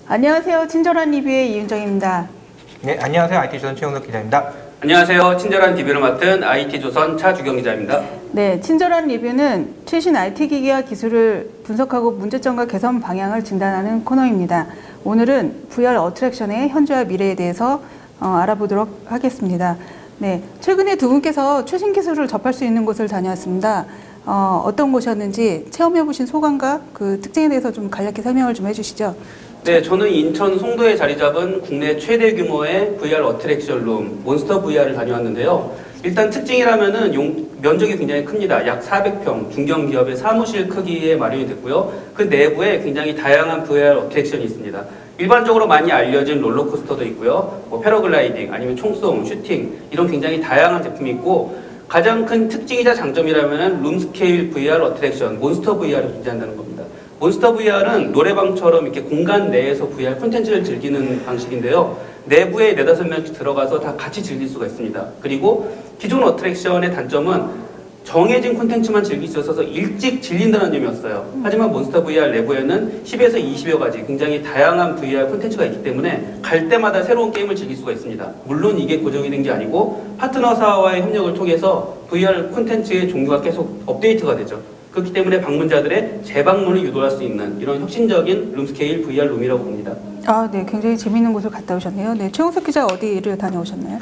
안녕하세요. 친절한 리뷰의 이윤정입니다. 네, 안녕하세요. IT조선 최영석 기자입니다. 안녕하세요. 친절한 리뷰를 맡은 IT조선 차주경 기자입니다. 네, 친절한 리뷰는 최신 IT 기기와 기술을 분석하고 문제점과 개선 방향을 진단하는 코너입니다. 오늘은 VR 어트랙션의 현재와 미래에 대해서 알아보도록 하겠습니다. 네, 최근에 두 분께서 최신 기술을 접할 수 있는 곳을 다녀왔습니다. 어떤 곳이었는지 체험해보신 소감과 그 특징에 대해서 좀 간략히 설명을 좀 해주시죠. 네, 저는 인천 송도에 자리 잡은 국내 최대 규모의 VR 어트랙션 룸 몬스터 VR을 다녀왔는데요. 일단 특징이라면은 면적이 굉장히 큽니다. 약 400평 중견기업의 사무실 크기에 마련이 됐고요. 그 내부에 굉장히 다양한 VR 어트랙션이 있습니다. 일반적으로 많이 알려진 롤러코스터도 있고요. 패러글라이딩 아니면 총쏘움, 슈팅 이런 굉장히 다양한 제품이 있고 가장 큰 특징이자 장점이라면은 룸스케일 VR 어트랙션 몬스터 VR을 존재한다는 겁니다. 몬스터 VR은 노래방처럼 이렇게 공간 내에서 VR 콘텐츠를 즐기는 방식인데요. 내부에 4~5명씩 들어가서 다 같이 즐길 수가 있습니다. 그리고 기존 어트랙션의 단점은 정해진 콘텐츠만 즐길 수 있어서 일찍 질린다는 점이었어요. 하지만 몬스터 VR 내부에는 10에서 20여 가지 굉장히 다양한 VR 콘텐츠가 있기 때문에 갈 때마다 새로운 게임을 즐길 수가 있습니다. 물론 이게 고정이 된 게 아니고 파트너사와의 협력을 통해서 VR 콘텐츠의 종류가 계속 업데이트가 되죠. 그렇기 때문에 방문자들의 재방문을 유도할 수 있는 이런 혁신적인 룸스케일 VR 룸이라고 봅니다. 네, 굉장히 재미있는 곳을 갔다 오셨네요. 네, 최용석 기자 어디를 다녀오셨나요?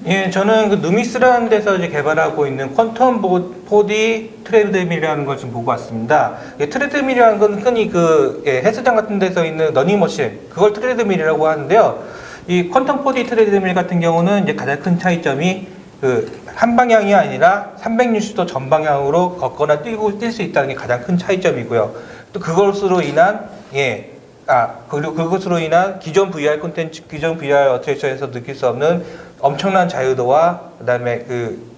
예, 저는 그 누미스라는 데서 이제 개발하고 있는 퀀텀 4D 트레드밀이라는 걸 지금 보고 왔습니다. 트레드밀이라는 건 흔히 헬스장 같은 데서 있는 러닝머신, 그걸 트레드밀이라고 하는데요. 이 퀀텀 4D 트레드밀 같은 경우는 이제 가장 큰 차이점이 한 방향이 아니라 360도 전방향으로 걷거나 뛸 수 있다는 게 가장 큰 차이점이고요. 또 그것으로 인한 그리고 그것으로 인한 기존 VR 콘텐츠, 기존 VR 어트랙션에서 느낄 수 없는 엄청난 자유도와 그다음에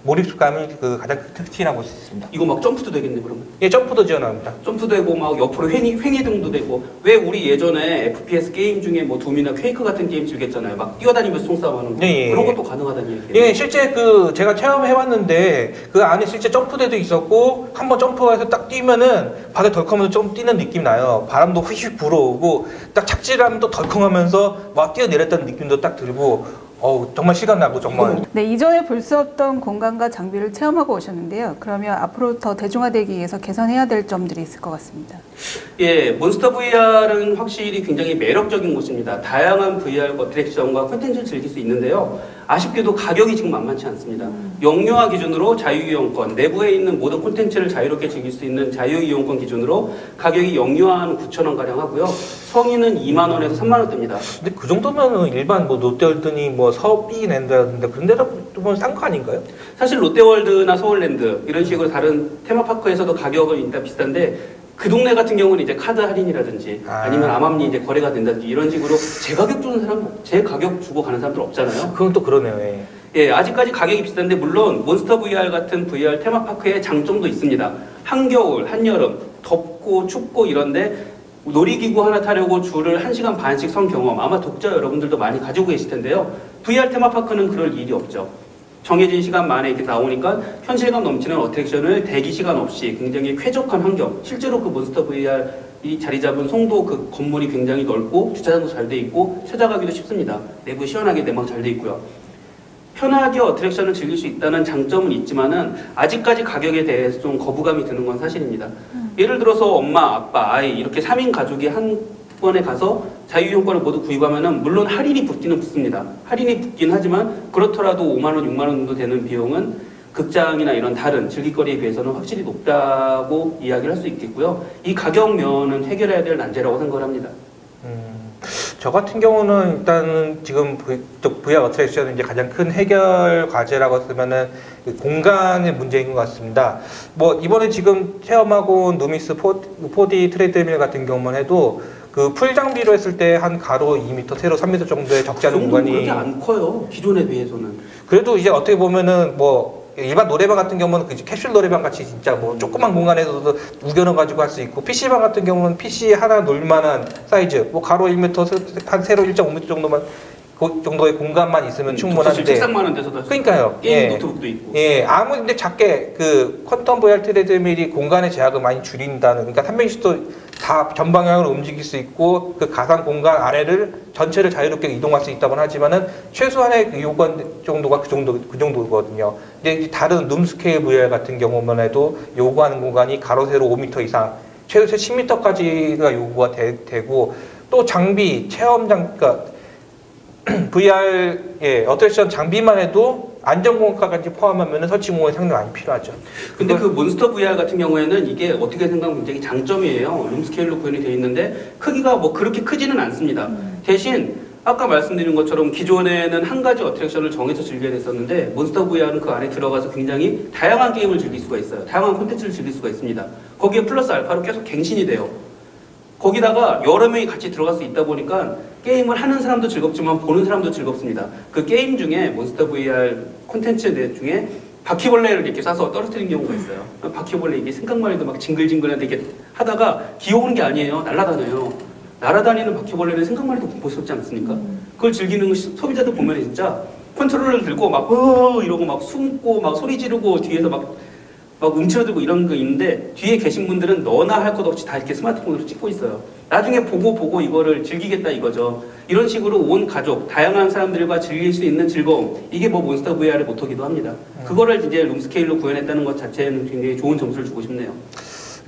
몰입감이 가장 큰 특징이라고 볼 수 있습니다. 이거 막 점프도 되겠네 그러면? 예, 점프도 지원합니다. 점프도 되고 막 옆으로 횡이등도 되고. 왜 우리 예전에 FPS 게임 중에 뭐 둠이나 퀘이크 같은 게임 즐겼잖아요. 막 뛰어다니면서 총싸움하는 거. 예, 예. 그런 것도 가능하다는 얘기예요. 예, 실제 제가 체험해봤는데 그 안에 실제 점프대도 있었고 한번 점프해서 딱 뛰면은 바닥에 덜컹하면서 좀 뛰는 느낌 나요. 바람도 휘휘 불어오고 딱 착지하면 또 덜컹하면서 막 뛰어내렸다는 느낌도 딱 들고. 정말 시간 나고 정말. 네, 이전에 볼 수 없던 공간과 장비를 체험하고 오셨는데요. 그러면 앞으로 더 대중화되기 위해서 개선해야 될 점들이 있을 것 같습니다. 예, 몬스터 VR은 확실히 굉장히 매력적인 곳입니다. 다양한 VR 어트랙션과 콘텐츠를 즐길 수 있는데요. 아쉽게도 가격이 지금 만만치 않습니다. 영유아 기준으로 자유이용권, 내부에 있는 모든 콘텐츠를 자유롭게 즐길 수 있는 자유이용권 기준으로 가격이 영유아는 9,000원가량 하고요. 성인은 2만원에서 3만원대입니다. 근데 그 정도면 일반 롯데월드니 서비 랜드라든지 그런 데다 보면 싼 거 아닌가요? 사실 롯데월드나 서울랜드 이런 식으로 다른 테마파크에서도 가격은 일단 비싼데 그 동네 같은 경우는 이제 카드 할인이라든지 아니면 암암리 이제 거래가 된다든지 이런 식으로 제 가격 주는 사람, 제 가격 주고 가는 사람들 없잖아요. 그건 또 그러네요. 예. 예, 아직까지 가격이 비싼데 물론 몬스터 VR 같은 VR 테마파크의 장점도 있습니다. 한겨울, 한여름, 덥고 춥고 이런데 놀이기구 하나 타려고 줄을 1시간 반씩 선 경험 아마 독자 여러분들도 많이 가지고 계실 텐데요. VR 테마파크는 그럴 일이 없죠. 정해진 시간 만에 이렇게 나오니까 현실감 넘치는 어트랙션을 대기 시간 없이 굉장히 쾌적한 환경, 실제로 그 몬스터 VR이 자리 잡은 송도 그 건물이 굉장히 넓고 주차장도 잘 돼 있고 찾아가기도 쉽습니다. 내부 시원하게 내막 잘 돼 있고요. 편하게 어트랙션을 즐길 수 있다는 장점은 있지만은 아직까지 가격에 대해서 좀 거부감이 드는 건 사실입니다. 예를 들어서 엄마, 아빠, 아이 이렇게 3인 가족이 한 번에 가서 자유이용권을 모두 구입하면은 물론 할인이 붙기는 붙습니다. 할인이 붙긴 하지만 그렇더라도 5만원, 6만원 정도 되는 비용은 극장이나 이런 다른 즐길거리에 비해서는 확실히 높다고 이야기를 할 수 있겠고요. 이 가격 면은 해결해야 될 난제라고 생각을 합니다. 저 같은 경우는 일단은 지금 VR 어트랙션은 이제 가장 큰 해결 과제라고 쓰면은 공간의 문제인 것 같습니다. 이번에 지금 체험하고 온 누미스 4D 트레드밀 같은 경우만 해도 풀 장비로 했을 때 한 가로 2m, 세로 3m 정도의 적지 않은 공간이 그렇게 안 커요. 기존에 비해서는. 그래도 이제 어떻게 보면은 일반 노래방 같은 경우는 캡슐 노래방 같이 진짜 조그만 공간에서도 우겨넣어 가지고 할 수 있고 PC방 같은 경우는 PC 하나 놀만한 사이즈 가로 1m, 한 세로 1.5m 정도만 그 정도의 공간만 있으면 독서실 충분한데. 책상 많은 데서도 할수 그러니까요. 있고, 게임 예. 노트북도 있고. 예, 아무리 근데 작게 그 퀀텀 VR 트레드밀이 공간의 제약을 많이 줄인다는, 그러니까 360도 다 전방향으로 움직일 수 있고 그 가상 공간 아래를 전체를 자유롭게 이동할 수 있다고는 하지만은 최소한의 그 요건 정도가 그 정도거든요. 근데 이제 다른 룸스케일 VR 같은 경우만 해도 요구하는 공간이 가로 세로 5m 이상, 최소 10m까지가 요구가 되고 또 장비, 그러니까 VR 어트랙션 장비만 해도 안전공학까지 포함하면 설치 공간이 상당히 많이 필요하죠. 근데 그 몬스터 VR 같은 경우에는 이게 어떻게 생각하면 굉장히 장점이에요. 룸스케일로 구현이 되어 있는데 크기가 뭐 그렇게 크지는 않습니다. 대신 아까 말씀드린 것처럼 기존에는 한 가지 어트랙션을 정해서 즐겨야 됐었는데 몬스터 VR은 그 안에 들어가서 굉장히 다양한 게임을 즐길 수가 있어요. 다양한 콘텐츠를 즐길 수가 있습니다. 거기에 플러스 알파로 계속 갱신이 돼요. 거기다가 여러 명이 같이 들어갈 수 있다 보니까 게임을 하는 사람도 즐겁지만 보는 사람도 즐겁습니다. 그 게임 중에 몬스터 VR 콘텐츠 중에 바퀴벌레를 이렇게 쏴서 떨어뜨리는 경우가 있어요. 바퀴벌레 이게 생각만 해도 막 징글징글한데 이게 하다가 기어오는 게 아니에요. 날아다녀요. 날아다니는 바퀴벌레는 생각만 해도 공포스럽지 않습니까? 그걸 즐기는 소비자들 보면 진짜 컨트롤러를 들고 막 이러고 막 숨고 막 소리 지르고 뒤에서 막 움츠러들고 이런 거 있는데 뒤에 계신 분들은 너나 할 것 없이 다 이렇게 스마트폰으로 찍고 있어요. 나중에 보고 이거를 즐기겠다 이거죠. 이런 식으로 온 가족, 다양한 사람들과 즐길 수 있는 즐거움, 이게 뭐 몬스터 VR의 모토기도 합니다. 그거를 이제 룸스케일로 구현했다는 것 자체는 굉장히 좋은 점수를 주고 싶네요.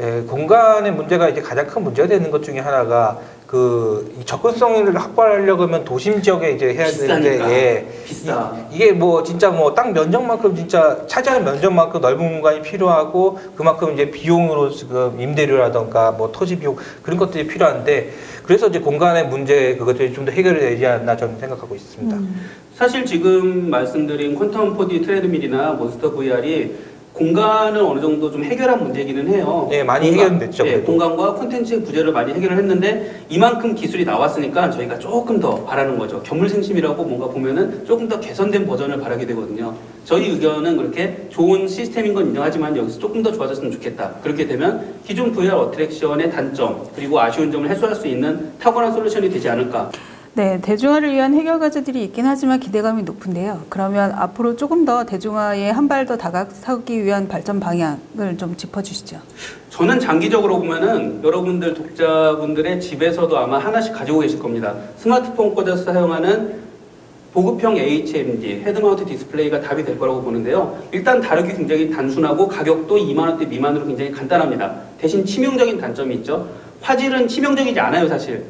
예, 공간의 문제가 이제 가장 큰 문제가 되는 것 중에 하나가 이 접근성을 확보하려고 하면 도심 지역에 이제 해야 되는데, 비싸. 이게 뭐 진짜 뭐 땅 면적만큼 진짜 차지하는 면적만큼 넓은 공간이 필요하고 그만큼 이제 비용으로 지금 임대료라던가 뭐 토지 비용 그런 것들이 필요한데, 그래서 이제 공간의 문제 그것들이 좀 더 해결이 되지 않나 저는 생각하고 있습니다. 사실 지금 말씀드린 퀀텀 4D 트레드밀이나 몬스터 VR이 공간을 어느 정도 좀 해결한 문제이기는 해요. 네, 많이 해결됐죠. 네, 공간과 콘텐츠의 부재를 많이 해결을 했는데 이만큼 기술이 나왔으니까 저희가 조금 더 바라는 거죠. 견물생심이라고 뭔가 보면은 조금 더 개선된 버전을 바라게 되거든요. 저희 의견은 그렇게 좋은 시스템인 건 인정하지만 여기서 조금 더 좋아졌으면 좋겠다. 그렇게 되면 기존 VR 어트랙션의 단점 그리고 아쉬운 점을 해소할 수 있는 탁월한 솔루션이 되지 않을까. 네, 대중화를 위한 해결 과제들이 있긴 하지만 기대감이 높은데요. 그러면 앞으로 조금 더 대중화에 한 발 더 다가서기 위한 발전 방향을 좀 짚어주시죠. 저는 장기적으로 보면은 여러분들 독자분들의 집에서도 아마 하나씩 가지고 계실 겁니다. 스마트폰 꽂아서 사용하는 보급형 HMD, 헤드마운트 디스플레이가 답이 될 거라고 보는데요. 일단 다루기 굉장히 단순하고 가격도 2만 원대 미만으로 굉장히 간단합니다. 대신 치명적인 단점이 있죠. 화질은 치명적이지 않아요, 사실.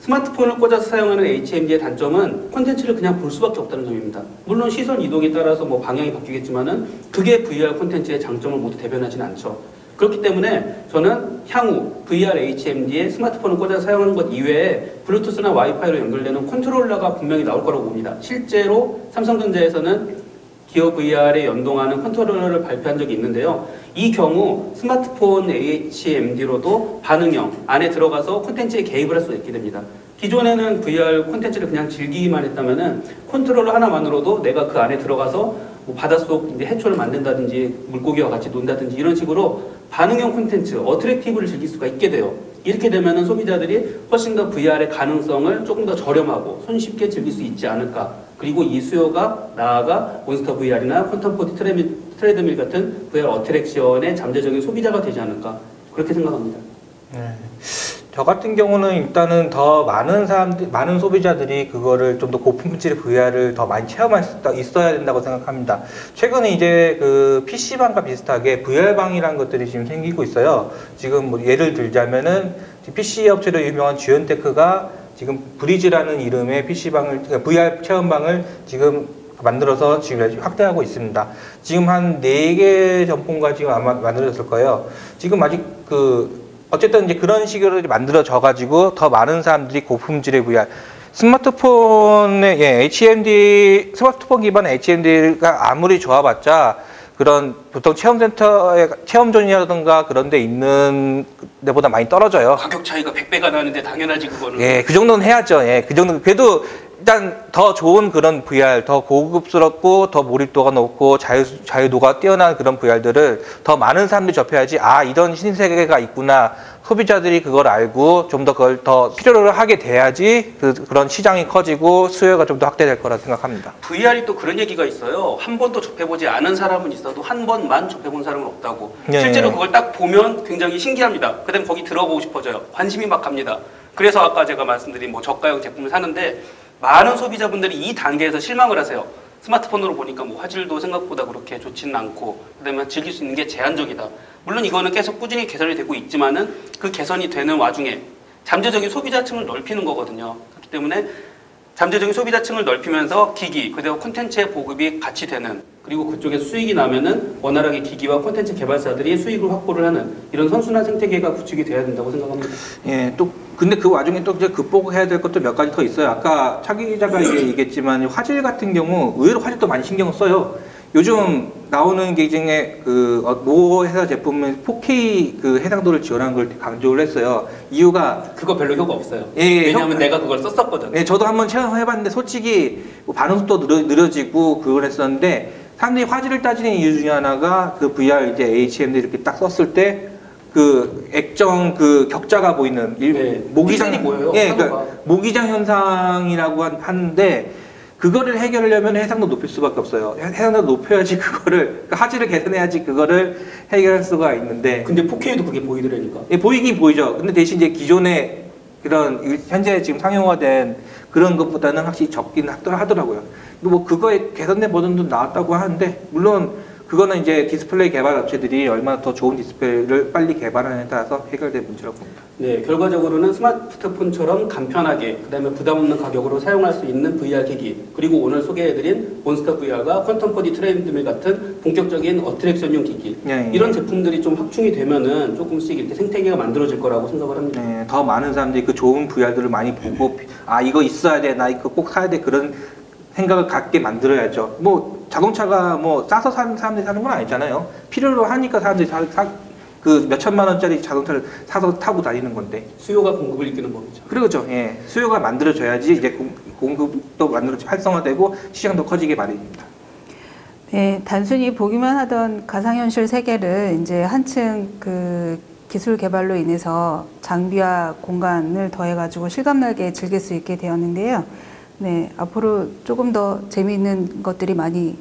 스마트폰을 꽂아서 사용하는 HMD의 단점은 콘텐츠를 그냥 볼 수밖에 없다는 점입니다. 물론 시선 이동에 따라서 뭐 방향이 바뀌겠지만은 그게 VR 콘텐츠의 장점을 모두 대변하지는 않죠. 그렇기 때문에 저는 향후 VR HMD에 스마트폰을 꽂아서 사용하는 것 이외에 블루투스나 와이파이로 연결되는 컨트롤러가 분명히 나올 거라고 봅니다. 실제로 삼성전자에서는 기어 VR에 연동하는 컨트롤러를 발표한 적이 있는데요. 이 경우 스마트폰 HMD로도 반응형 안에 들어가서 콘텐츠에 개입을 할 수 있게 됩니다. 기존에는 VR 콘텐츠를 그냥 즐기기만 했다면은 컨트롤러 하나만으로도 내가 그 안에 들어가서 뭐 바닷속 이제 해초를 만든다든지 물고기와 같이 논다든지 이런 식으로 반응형 콘텐츠, 어트랙티브를 즐길 수가 있게 돼요. 이렇게 되면은 소비자들이 훨씬 더 VR의 가능성을 조금 더 저렴하고 손쉽게 즐길 수 있지 않을까. 그리고 이 수요가 나아가 몬스터 VR이나 퀀텀 4D 트레드밀 같은 VR 어트랙션의 잠재적인 소비자가 되지 않을까. 그렇게 생각합니다. 네. 저 같은 경우는 일단은 더 많은 소비자들이 그거를 좀 더 고품질의 VR을 더 많이 체험할 수 있어야 된다고 생각합니다. 최근에 이제 그 PC방과 비슷하게 VR방이라는 것들이 지금 생기고 있어요. 지금 뭐 예를 들자면은 PC 업체로 유명한 지온테크가 지금 브리즈라는 이름의 PC방을, VR 체험방을 지금 만들어서 지금 확대하고 있습니다. 지금 한 4개 점포가 지금 아마 만들어졌을 거예요. 지금 아직 어쨌든 이제 그런 식으로 만들어져 가지고 더 많은 사람들이 고품질의 VR 스마트폰의 HMD 스마트폰 기반의 HMD가 아무리 좋아봤자 그런 보통 체험센터에 체험존이라든가 그런 데 있는 데보다 많이 떨어져요. 가격 차이가 100배가 나는데 당연하지 그거는. 예, 그 정도는 해야죠. 예, 그 정도 그래도 일단 더 좋은 그런 VR, 더 고급스럽고 더 몰입도가 높고 자유도가 뛰어난 그런 VR들을 더 많은 사람들이 접해야지 이런 신세계가 있구나 소비자들이 그걸 알고 좀 더 그걸 더 필요로 하게 돼야지 그런 시장이 커지고 수요가 좀 더 확대될 거라 생각합니다. VR이 또 그런 얘기가 있어요. 한 번도 접해보지 않은 사람은 있어도 한 번만 접해본 사람은 없다고. 네. 실제로 그걸 딱 보면 굉장히 신기합니다. 그다음에 거기 들어보고 싶어져요. 관심이 막 갑니다. 그래서 아까 제가 말씀드린 뭐 저가형 제품을 사는데 많은 소비자분들이 이 단계에서 실망을 하세요. 스마트폰으로 보니까 뭐 화질도 생각보다 그렇게 좋지는 않고 그다음에 즐길 수 있는 게 제한적이다. 물론 이거는 계속 꾸준히 개선이 되고 있지만은 그 개선이 되는 와중에 잠재적인 소비자층을 넓히는 거거든요. 그렇기 때문에 잠재적인 소비자층을 넓히면서 기기 그리고 콘텐츠의 보급이 같이 되는 그리고 그쪽에서 수익이 나면은 원활하게 기기와 콘텐츠 개발사들이 수익을 확보를 하는 이런 선순환 생태계가 구축이 돼야 된다고 생각합니다. 예, 또 근데 그 와중에 또 이제 극복해야 될 것도 몇 가지 더 있어요. 아까 차기 기자가 얘기했지만 화질 같은 경우 의외로 화질도 많이 신경을 써요. 요즘 나오는 게 중에 모 회사 제품은 4K 그 해상도를 지원하는 걸 강조를 했어요. 이유가 그거 별로 효과 없어요. 예, 왜냐하면 내가 그걸 썼었거든. 예, 저도 한번 체험해봤는데 솔직히 뭐 반응 속도 느려지고 그걸 했었는데 사람들이 화질을 따지는 이유 중에 하나가 그 VR 이제 HMD 이렇게 딱 썼을 때 그 액정 그 격자가 보이는 네, 모기장 픽셀이 보여요. 예, 하나가. 그러니까 모기장 현상이라고 하는데 그거를 해결하려면 해상도 높일 수밖에 없어요. 해상도 높여야지 그거를 그러니까 화질을 개선해야지 그거를 해결할 수가 있는데 근데 4K도 그게 보이더라니까. 예, 보이긴 보이죠. 근데 대신 이제 기존의 그런 현재 지금 상용화된 그런 것보다는 확실히 적긴 하더라고요. 뭐 그거에 개선된 버전도 나왔다고 하는데 물론 그거는 이제 디스플레이 개발 업체들이 얼마나 더 좋은 디스플레이를 빨리 개발하느냐에 따라서 해결될 문제라고 봅니다. 네, 결과적으로는 스마트폰처럼 간편하게 그다음에 부담 없는 가격으로 사용할 수 있는 VR 기기 그리고 오늘 소개해드린 몬스터 VR과 퀀텀 4D 트레이드밀 같은 본격적인 어트랙션용 기기 예, 예. 이런 제품들이 좀 확충이 되면은 조금씩 이렇게 생태계가 만들어질 거라고 생각을 합니다. 네, 더 많은 사람들이 그 좋은 VR들을 많이 보고 아 이거 있어야 돼, 나 이거 꼭 사야 돼 그런 생각을 갖게 만들어야죠. 뭐 자동차가 뭐 싸서 사는 사람들이 사는 건 아니잖아요. 필요로 하니까 사람들이 그 몇천만 원짜리 자동차를 사서 타고 다니는 건데. 수요가 공급을 이끄는 법이죠. 그렇죠. 예, 수요가 만들어져야지 이제 공급도 활성화되고 시장도 커지게 마련입니다. 네, 단순히 보기만 하던 가상현실 세계를 이제 한층 그 기술 개발로 인해서 장비와 공간을 더해가지고 실감나게 즐길 수 있게 되었는데요. 네, 앞으로 조금 더 재미있는 것들이 많이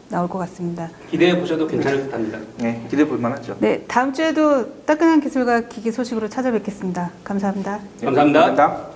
나올 것 같습니다. 기대해 보셔도 괜찮을 듯합니다. 네, 기대해 볼 만하죠. 네, 다음 주에도 따끈한 기술과 기기 소식으로 찾아뵙겠습니다. 감사합니다. 감사합니다. 감사합니다.